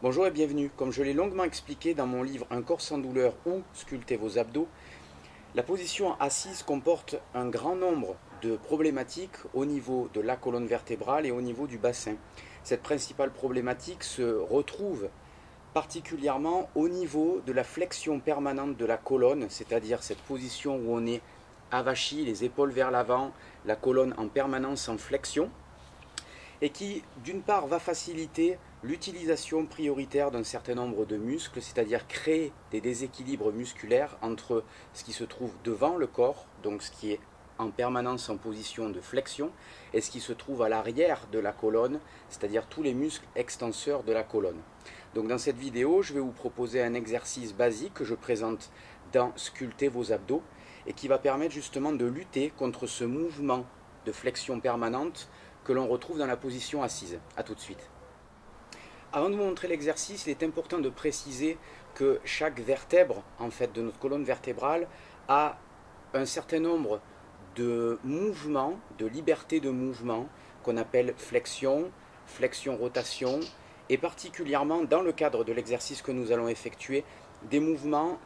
Bonjour et bienvenue. Comme je l'ai longuement expliqué dans mon livre Un corps sans douleur ou Sculptez vos abdos, la position assise comporte un grand nombre de problématiques au niveau de la colonne vertébrale et au niveau du bassin. Cette principale problématique se retrouve particulièrement au niveau de la flexion permanente de la colonne, c'est-à-dire cette position où on est avachi, les épaules vers l'avant, la colonne en permanence en flexion, et qui d'une part va faciliter l'utilisation prioritaire d'un certain nombre de muscles, c'est-à-dire créer des déséquilibres musculaires entre ce qui se trouve devant le corps, donc ce qui est en permanence en position de flexion, et ce qui se trouve à l'arrière de la colonne, c'est-à-dire tous les muscles extenseurs de la colonne. Donc dans cette vidéo, je vais vous proposer un exercice basique que je présente dans Sculptez vos abdos, et qui va permettre justement de lutter contre ce mouvement de flexion permanente que l'on retrouve dans la position assise. A tout de suite. Avant de vous montrer l'exercice, il est important de préciser que chaque vertèbre en fait, de notre colonne vertébrale a un certain nombre de mouvements, de liberté de mouvement, qu'on appelle flexion, flexion-rotation, et particulièrement dans le cadre de l'exercice que nous allons effectuer, des mouvements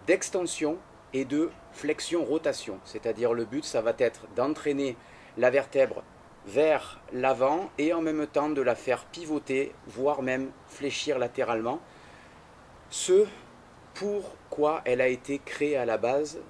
d'extension et de flexion-rotation. C'est-à-dire le but, ça va être d'entraîner la vertèbre vers l'avant et en même temps de la faire pivoter, voire même fléchir latéralement. Ce pourquoi elle a été créée à la base,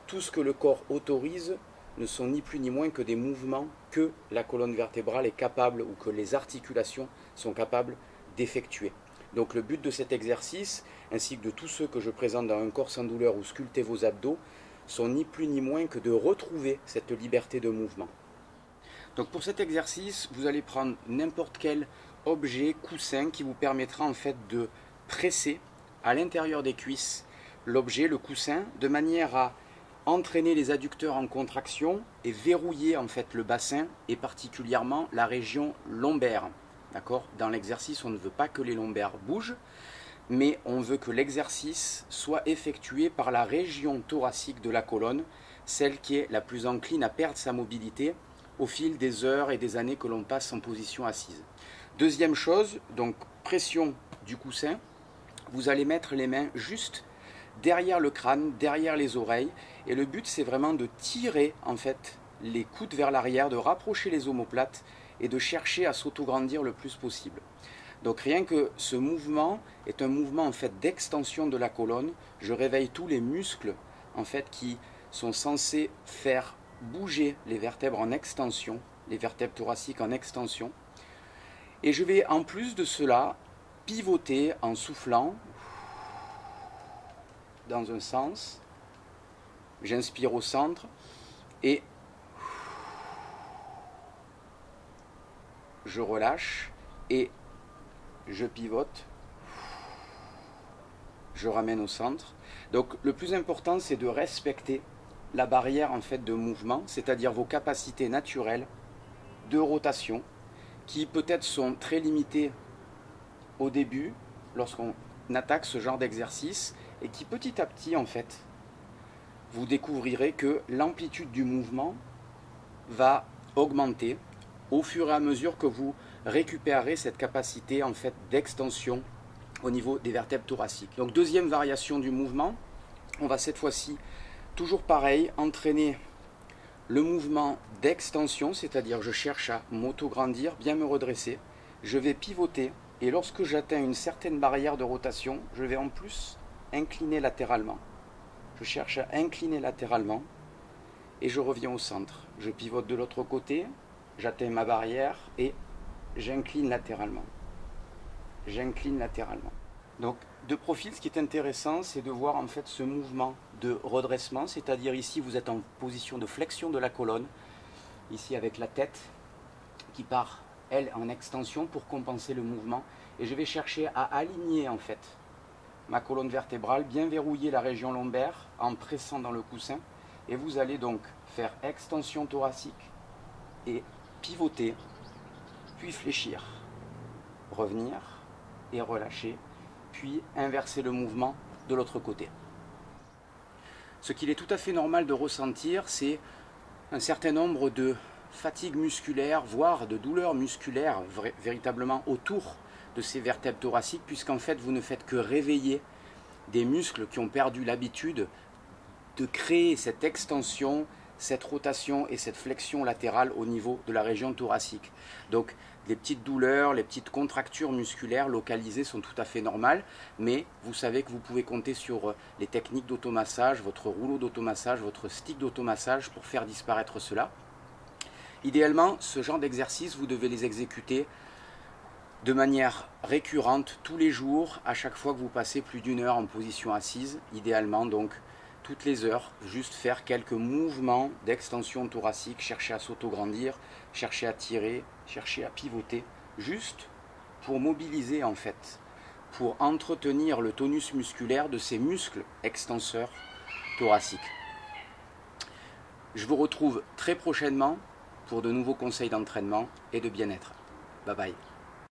tout ce que le corps autorise ne sont ni plus ni moins que des mouvements que la colonne vertébrale est capable ou que les articulations sont capables d'effectuer. Donc le but de cet exercice, ainsi que de tous ceux que je présente dans Un corps sans douleur ou Sculptez vos abdos, sont ni plus ni moins que de retrouver cette liberté de mouvement. Donc pour cet exercice, vous allez prendre n'importe quel objet, coussin, qui vous permettra en fait de presser à l'intérieur des cuisses l'objet, le coussin, de manière à entraîner les adducteurs en contraction et verrouiller en fait le bassin et particulièrement la région lombaire. D'accord ? Dans l'exercice, on ne veut pas que les lombaires bougent, mais on veut que l'exercice soit effectué par la région thoracique de la colonne, celle qui est la plus encline à perdre sa mobilité au fil des heures et des années que l'on passe en position assise. Deuxième chose, donc pression du coussin, vous allez mettre les mains juste derrière le crâne, derrière les oreilles, et le but c'est vraiment de tirer en fait les coudes vers l'arrière, de rapprocher les omoplates et de chercher à s'autograndir le plus possible. Donc rien que ce mouvement est un mouvement en fait d'extension de la colonne, je réveille tous les muscles en fait qui sont censés faire bouger les vertèbres en extension, les vertèbres thoraciques en extension. Et je vais en plus de cela pivoter en soufflant dans un sens. J'inspire au centre et je relâche et je pivote. Je ramène au centre. Donc le plus important c'est de respecter la barrière en fait de mouvement, c'est-à-dire vos capacités naturelles de rotation, qui peut-être sont très limitées au début, lorsqu'on attaque ce genre d'exercice, et qui petit à petit en fait, vous découvrirez que l'amplitude du mouvement va augmenter au fur et à mesure que vous récupérez cette capacité en fait d'extension au niveau des vertèbres thoraciques. Donc deuxième variation du mouvement, on va cette fois-ci toujours pareil, entraîner le mouvement d'extension, c'est-à-dire je cherche à m'auto-grandir, bien me redresser, je vais pivoter et lorsque j'atteins une certaine barrière de rotation, je vais en plus incliner latéralement. Je cherche à incliner latéralement et je reviens au centre. Je pivote de l'autre côté, j'atteins ma barrière et j'incline latéralement. J'incline latéralement. Donc de profil, ce qui est intéressant, c'est de voir en fait ce mouvement de redressement, c'est-à-dire ici vous êtes en position de flexion de la colonne, ici avec la tête qui part, elle, en extension pour compenser le mouvement, et je vais chercher à aligner en fait ma colonne vertébrale, bien verrouiller la région lombaire en pressant dans le coussin, et vous allez donc faire extension thoracique et pivoter, puis fléchir, revenir et relâcher, puis inverser le mouvement de l'autre côté. Ce qu'il est tout à fait normal de ressentir, c'est un certain nombre de fatigue musculaire, voire de douleurs musculaires véritablement autour de ces vertèbres thoraciques, puisqu'en fait vous ne faites que réveiller des muscles qui ont perdu l'habitude de créer cette extension, cette rotation et cette flexion latérale au niveau de la région thoracique. Donc les petites douleurs, les petites contractures musculaires localisées sont tout à fait normales, mais vous savez que vous pouvez compter sur les techniques d'automassage, votre rouleau d'automassage, votre stick d'automassage pour faire disparaître cela. Idéalement, ce genre d'exercice, vous devez les exécuter de manière récurrente tous les jours, à chaque fois que vous passez plus d'une heure en position assise, idéalement donc toutes les heures, juste faire quelques mouvements d'extension thoracique, chercher à s'auto-grandir, chercher à tirer, chercher à pivoter, juste pour mobiliser en fait, pour entretenir le tonus musculaire de ces muscles extenseurs thoraciques. Je vous retrouve très prochainement pour de nouveaux conseils d'entraînement et de bien-être. Bye bye.